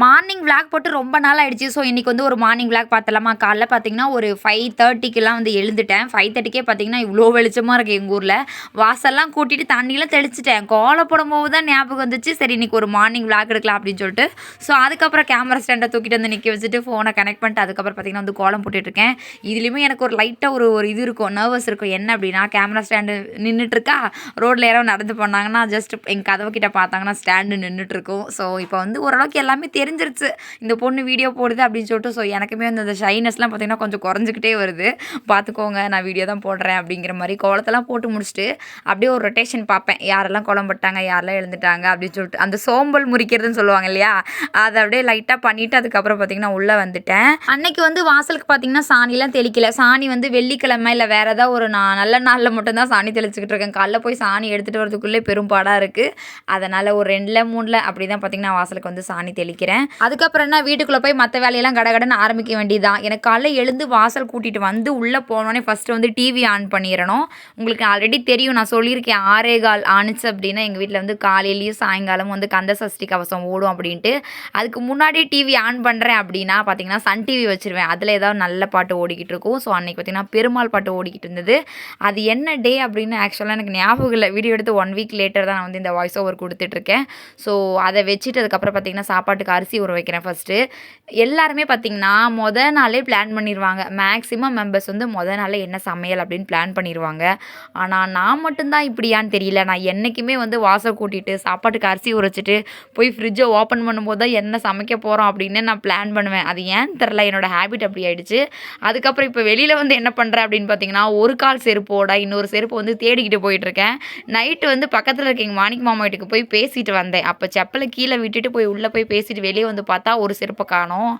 Morning vlog போட்டு ரொம்ப நாள் ஆயிடுச்சு. ஸோ இன்றைக்கி வந்து ஒரு மார்னிங் விளாக் பார்த்தலாமா. காலைல பார்த்தீங்கன்னா ஒரு 5:30க்கெலாம் வந்து எழுந்துட்டேன். 5:30க்கே பார்த்தீங்கன்னா இவ்வளோ வெளிச்சமாக இருக்குது எங்கள் ஊரில். வாசல்லாம் கூட்டிட்டு தண்ணியெலாம் தெளிச்சிட்டேன். கோலம் போடும்போது தான் ஞாபகம் வந்துச்சு, சரி இன்றைக்கி ஒரு மார்னிங் விளாக் எடுக்கலாம் அப்படின்னு சொல்லிட்டு. ஸோ அதுக்கப்புறம் கேமரா ஸ்டாண்டை தூக்கிட்டு வந்து நிற்க வச்சுட்டு ஃபோனை கனெக்ட் பண்ணிட்டு அதுக்கப்புறம் பார்த்தீங்கன்னா வந்து கோலம் போட்டுட்ருக்கேன். இதுலேயுமே எனக்கு ஒரு லைட்டாக ஒரு இது இருக்கும், நர்வஸ் இருக்கும். என்ன அப்படின்னா, கேமரா ஸ்டாண்டு நின்றுட்டுருக்கா, ரோட்டில் யாரோ நடந்து போனாங்கன்னா ஜஸ்ட் எங்கள் கதவு கிட்ட பார்த்தாங்கன்னா ஸ்டாண்டு நின்றுட்டுருக்கும். ஸோ இப்போ வந்து ஓரளவுக்கு எல்லாமே தெரிஞ்சிருச்சு, இந்த பொண்ணு வீடியோ போடுது அப்படின்னு சொல்லிட்டு. ஸோ எனக்குமே வந்து அந்த ஷைனஸ்லாம் பார்த்திங்கன்னா கொஞ்சம் குறைஞ்சிக்கிட்டே வருது. பார்த்துக்கோங்க, நான் வீடியோ தான் போடுறேன் அப்படிங்கிற மாதிரி. கோலத்தெல்லாம் போட்டு முடிச்சுட்டு அப்படியே ஒரு ரொட்டேஷன் பார்ப்பேன், யாரெல்லாம் கோலம் போட்டாங்க, யாரெல்லாம் எழுந்துட்டாங்க அப்படின்னு சொல்லிட்டு. அந்த சோம்பல் முறிக்கிறதுன்னு சொல்லுவாங்க இல்லையா, அதை அப்படியே லைட்டாக பண்ணிவிட்டு அதுக்கப்புறம் பார்த்திங்கன்னா உள்ளே வந்துட்டேன். அன்னைக்கு வந்து வாசலுக்கு பார்த்திங்கன்னா சாணிலாம் தெளிக்கல. சாணி வந்து வெள்ளிக்கிழமை இல்லை வேறு ஏதாவது ஒரு நல்ல நாளில் மட்டும்தான் சாணி தெளிச்சுக்கிட்டு இருக்கேன். காலைல போய் சாணி எடுத்துகிட்டு வரதுக்குள்ளே பெரும்பாடாக இருக்குது. அதனால் ஒரு 2ல் 3ல் அப்படி தான் பார்த்திங்கன்னா வாசலுக்கு வந்து சாணி தெளிக்கிறேன். அதுக்கப்புறம் என்ன, வீட்டுக்குள்ளே போய் மற்ற வேலையெல்லாம் கடகடன்னு ஆரம்பிக்க வேண்டியதுதான். எனக்கு காலைல எழுந்து வாசல் கூட்டிகிட்டு வந்து உள்ளே போனோடனே ஃபஸ்ட்டு வந்து டிவி ஆன் பண்ணிடணும். உங்களுக்கு ஆல்ரெடி தெரியும், நான் சொல்லியிருக்கேன் 6:15 ஆணுச்சு அப்படின்னா எங்கள் வீட்டில் வந்து காலையிலையும் சாயங்காலமும் வந்து கந்த சஷ்டி கவசம் ஓடும் அப்படின்ட்டு. அதுக்கு முன்னாடியே டிவி ஆன் பண்ணுறேன் அப்படின்னா பார்த்தீங்கன்னா சன் டிவி வச்சுருவேன். அதில் ஏதாவது நல்ல பாட்டு ஓடிக்கிட்டு இருக்கும். ஸோ அன்றைக்கி பார்த்திங்கன்னா பெருமாள் பாட்டு ஓடிக்கிட்டு இருந்தது. அது என்ன டே அப்படின்னு ஆக்சுவலாக எனக்கு ஞாபகம் இல்லை. வீடியோ எடுத்து 1 வீக் லேட்டர் தான் நான் வந்து இந்த வாய்ஸ் ஓவர் கொடுத்துட்ருக்கேன். ஸோ அதை வச்சுட்டு அதுக்கப்புறம் பார்த்திங்கன்னா சாப்பாட்டுக்கு அரிசி ஊற வைக்கிறேன் ஃபஸ்ட்டு. எல்லாருமே பார்த்திங்கன்னா நாளே பிளான் பண்ணிடுவாங்க. மேக்ஸிமம் மெம்பர்ஸ் வந்து நாளே என்ன சமையல் அப்படின்னு பிளான் பண்ணிடுவாங்க. ஆனால் நான் மட்டும்தான் இப்படியான்னு தெரியல. நான் என்றைக்குமே வந்து வாசல் கூட்டிட்டு சாப்பாட்டுக்கு அரிசி உரைச்சிட்டு போய் ஃப்ரிட்ஜை ஓப்பன் பண்ணும்போது தான் என்ன சமைக்க போகிறோம் அப்படின்னு நான் பிளான் பண்ணுவேன். அது ஏன்னு தெரில, என்னோடய ஹேபிட் அப்படி ஆகிடுச்சு. அதுக்கப்புறம் இப்போ வெளியில் வந்து என்ன பண்ணுறேன் அப்படின்னு பார்த்தீங்கன்னா, ஒரு கால் செருப்போட இன்னொரு செருப்பு வந்து தேடிக்கிட்டு போயிட்டுருக்கேன். நைட்டு வந்து பக்கத்தில் இருக்க எங்கள் மாணிக்க மாமா வீட்டுக்கு போய் பேசிட்டு வந்தேன். அப்போ செப்பலை கீழே விட்டுட்டு போய் உள்ளே போய் பேசிட்டு வெளியே வந்து பார்த்தா ஒரு செருப்பை காணோம்.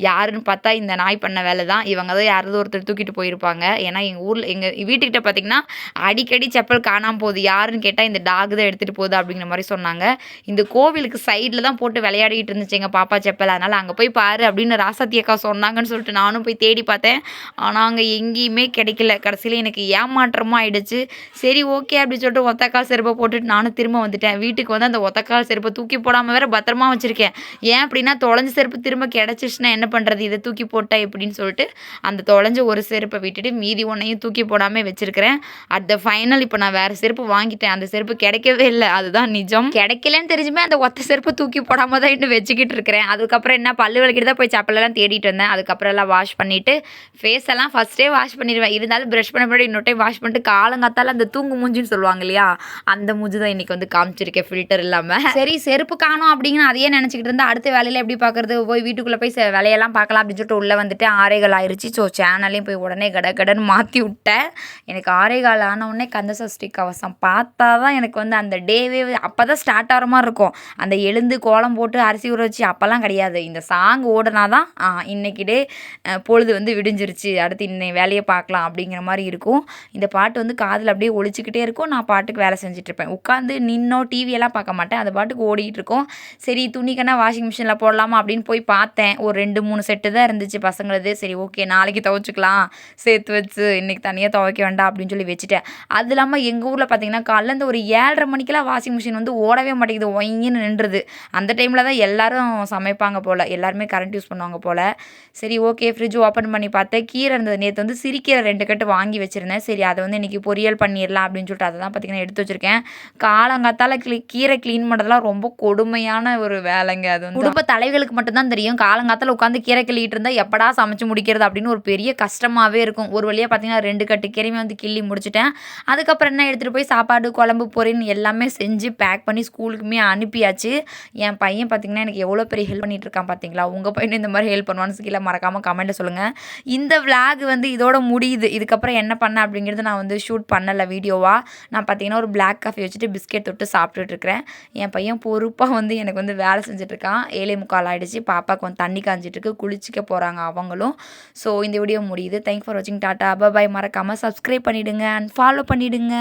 யாருன்னு பார்த்தா இந்த நாய் பண்ண வேலை தான். இவங்க தான் யாராவது ஒருத்தர் தூக்கிட்டு போயிருப்பாங்க. ஏன்னா எங்கள் ஊரில் எங்கள் வீட்டுக்கிட்ட பார்த்திங்கன்னா அடிக்கடி செப்பல் காணாமல் போகுது. யாருன்னு கேட்டால் இந்த டாக் தான் எடுத்துகிட்டு போகுது அப்படிங்கிற மாதிரி சொன்னாங்க. இந்த கோவிலுக்கு சைடில் தான் போட்டு விளையாடிக்கிட்டு இருந்துச்சு எங்கள் பாப்பா செப்பல். அதனால் அங்கே போய் பாரு அப்படின்னு ராசாத்தி அக்கா சொன்னாங்கன்னு சொல்லிட்டு நானும் போய் தேடி பார்த்தேன். ஆனால் அங்கே எங்கேயுமே கிடைக்கல. கடைசியில் எனக்கு ஏமாற்றமாக ஆகிடுச்சு. சரி ஓகே அப்படின்னு சொல்லிட்டு ஒத்தக்கால் செருப்பை போட்டுட்டு நானும் திரும்ப வந்துட்டேன். வீட்டுக்கு வந்து அந்த ஒத்தக்கால் செருப்பை தூக்கி போடாமல் வேறு பத்திரமா வச்சுருக்கேன். ஏன் அப்படின்னா, தொலைஞ்ச செருப்பு திரும்ப கிடச்சிச்சுன்னா என்ன பண்ணுறது, இதை தூக்கி போட்டேன் எப்படின்னு சொல்லிட்டு அந்த தொலைஞ்ச ஒரு செருப்பை விட்டுட்டு மீதி ஒன்றையும் தூக்கி போடாமல் வச்சுருக்கிறேன். அட் த ஃபைனல் இப்போ நான் வேறு செருப்பு வாங்கிட்டேன். அந்த செருப்பு கிடைக்கவே இல்லை, அதுதான் நிஜம். கிடைக்கலன்னு தெரிஞ்சுமே அந்த ஒத்த செருப்பை தூக்கி போடாமல் தான் இன்னும் வச்சுக்கிட்டு இருக்கிறேன். அதுக்கப்புறம் என்ன, பல்லு விளக்கிட்டு தான் போய் செப்பலெல்லாம் தேடிட்டு வந்தேன். அதுக்கப்புறம் எல்லாம் வாஷ் பண்ணிவிட்டு ஃபேஸ் எல்லாம் ஃபஸ்ட்டே வாஷ் பண்ணிடுவேன். இருந்தாலும் ப்ரஷ் பண்ண முன்னாடி இன்னொரு டைம் வாஷ் பண்ணிட்டு காலங்காத்தால அந்த தூங்கு மூஞ்சின்னு சொல்லுவாங்க இல்லையா, அந்த மூஞ்சி தான் இன்றைக்கி வந்து காமிச்சிருக்கேன் ஃபில்டர் இல்லாமல். சரி செருப்பு காணோம் அப்படின்னு அதையே நினச்சிக்கிட்டு இருந்தால் அடுத்த வேலையில் எப்படி பார்க்குறது, போய் வீட்டுக்குள்ளே போய் வேலையெல்லாம் பார்க்கலாம் அப்படின்னு சொல்லிட்டு உள்ளே வந்துட்டு 6:15 ஆயிடுச்சு. ஸோ சேனலையும் போய் உடனே கடன்னு மாற்றி விட்டேன். எனக்கு 6:15 ஆனவுடனே கந்த சஷ்டி கவசம் பார்த்தா தான் எனக்கு வந்து அந்த டேவே அப்போ தான் ஸ்டார்ட் ஆகிற மாதிரி இருக்கும். அந்த எழுந்து கோலம் போட்டு அரிசி ஊற வச்சு அப்போல்லாம் கிடையாது. இந்த சாங் ஓடுனா தான் இன்றைக்கி டே பொழுது வந்து விடிஞ்சிருச்சு, அடுத்து இன்னைக்கு வேலையை பார்க்கலாம் அப்படிங்கிற மாதிரி இருக்கும். இந்த பாட்டு வந்து காதில் அப்படியே ஒழிச்சிக்கிட்டே இருக்கும். நான் பாட்டுக்கு வேலை செஞ்சுட்ருப்பேன். உட்காந்து நின்னோ டிவியெல்லாம் பார்க்க மாட்டேன். அது பாட்டுக்கு ஓடிக்கிட்டு இருக்கும். சரி துணிக்கன்னா வாஷிங் மிஷினில் போடலாமா அப்படின்னு போய் பார்த்தேன். ஒரு 2-3 செட்டு தான் இருந்துச்சு பசங்களது. சரி ஓகே நாளைக்கு துவைச்சிக்கலாம் சேர்த்து வச்சு, இன்றைக்கி தனியாக துவைக்க வேண்டாம் அப்படின்னு சொல்லி வச்சுட்டேன். அது இல்லாமல் எங்கள் ஊரில் பார்த்திங்கன்னா காலைல இந்த ஒரு 7:30 மணிக்கெல்லாம் வாஷிங் மிஷின் வந்து ஓடவே மாட்டேங்குது, ஒயின்னு நின்றுது. அந்த டைமில் தான் எல்லோரும் சமைப்பாங்க போல், எல்லாருமே கரண்ட் யூஸ் பண்ணுவாங்க போல். சரி ஓகே ஃப்ரிட்ஜ் ஓப்பன் பண்ணி பார்த்தேன், கீரை இருந்தது. நேற்று வந்து சிரிக்கீரை 2 கட்டு வாங்கி வச்சுருந்தேன். சரி அதை வந்து இன்றைக்கி பொரியல் பண்ணிடலாம் அப்படின்னு சொல்லிட்டு அதை தான் பார்த்திங்கன்னா எடுத்து வச்சுருக்கேன். காலங்காத்தால் கீரை க்ளீன் பண்ணுறதுலாம் ரொம்ப கொடுமையான ஒரு வேலைங்க. அது வந்து குடும்ப தலைவர்களுக்கு மட்டும்தான் தெரியும். காலங்காத்தால் உட்காந்து கீரை கிள்ளிட்டு இருந்தால் எப்படா சமைச்சு முடிக்கிறது அப்படின்னு ஒரு பெரிய கஷ்டமாகவே இருக்கும். ஒரு வழியாக பார்த்திங்கன்னா 2 கட்டு கீரையுமே வந்து கிள்ளி முடிச்சிட்டேன். அதுக்கப்புறம் என்ன, எடுத்துகிட்டு போய் சாப்பாடு குழம்பு பொரியல் எல்லாமே செஞ்சு பேக் பண்ணி ஸ்கூலுக்குமே அனுப்பியாச்சு. என் பையன் பார்த்திங்கன்னா எனக்கு எவ்வளோ பெரிய ஹெல்ப் பண்ணிகிட்டு இருக்கான் பார்த்தீங்களா. உங்கள் பையனும் இந்த மாதிரி ஹெல்ப் பண்ணுவான்னு கீழே மறக்காமல் கமெண்ட்டில் சொல்லுங்கள். இந்த விளாக் வந்து இதோட முடியுது. இதுக்கப்புறம் என்ன பண்ணேன் அப்படிங்கிறது நான் வந்து ஷூட் பண்ணலை வீடியோவாக. நான் பார்த்திங்கன்னா ஒரு பிளாக் காஃபி வச்சுட்டு பிஸ்கெட் தொட்டு சாப்பிட்டுட்டு இருக்கிறேன். என் பையன் பொறுப்பாக வந்து எனக்கு வந்து வேலை செஞ்சுட்ருக்கான். 7:45 ஆகிடுச்சு. பாப்பாவுக்கு வந்து தண்ணி காஞ்சிட்ருக்கு, குளிச்சிக்க போகிறாங்க அவங்களும். ஸோ இந்த வீடியோ முடியுது. தேங்க்ஸ் ஃபார் வாட்சிங். டாட்டா பாய். மறக்காமல் சப்ஸ்கிரைப் பண்ணிவிடுங்க அண்ட் ஃபாலோ பண்ணிவிடுங்க.